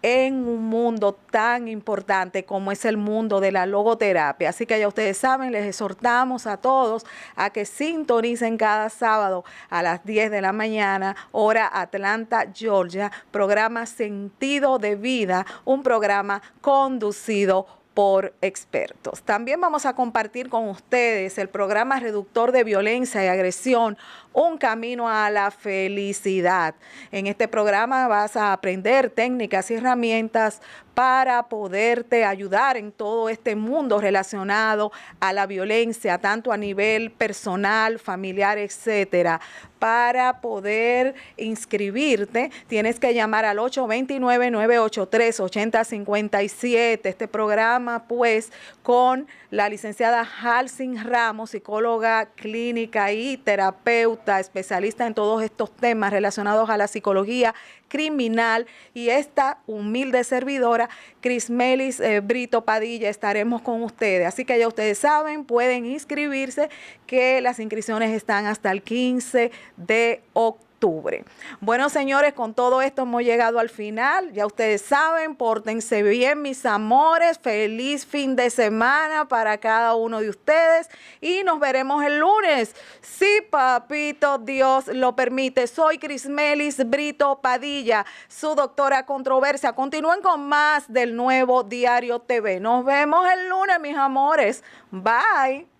en un mundo tan importante como es el mundo de la logoterapia. Así que ya ustedes saben, les exhortamos a todos a que sintonicen cada sábado a las 10 de la mañana, hora Atlanta, Georgia, programa Sentido de Vida, un programa conducido por expertos. También vamos a compartir con ustedes el programa Reductor de Violencia y Agresión, un camino a la felicidad. En este programa vas a aprender técnicas y herramientas para poderte ayudar en todo este mundo relacionado a la violencia, tanto a nivel personal, familiar, etcétera. Para poder inscribirte, tienes que llamar al 829-983-8057. Este programa, pues, con la licenciada Halsin Ramos, psicóloga clínica y terapeuta, especialista en todos estos temas relacionados a la psicología criminal, y esta humilde servidora, Crismelis Brito Padilla, estaremos con ustedes. Así que ya ustedes saben, pueden inscribirse, que las inscripciones están hasta el 15 de octubre. Bueno, señores, con todo esto hemos llegado al final. Ya ustedes saben, pórtense bien, mis amores. Feliz fin de semana para cada uno de ustedes y nos veremos el lunes. Sí, papito, Dios lo permite. Soy Crismelis Brito Padilla, su doctora controversia. Continúen con más del Nuevo Diario TV. Nos vemos el lunes, mis amores. Bye.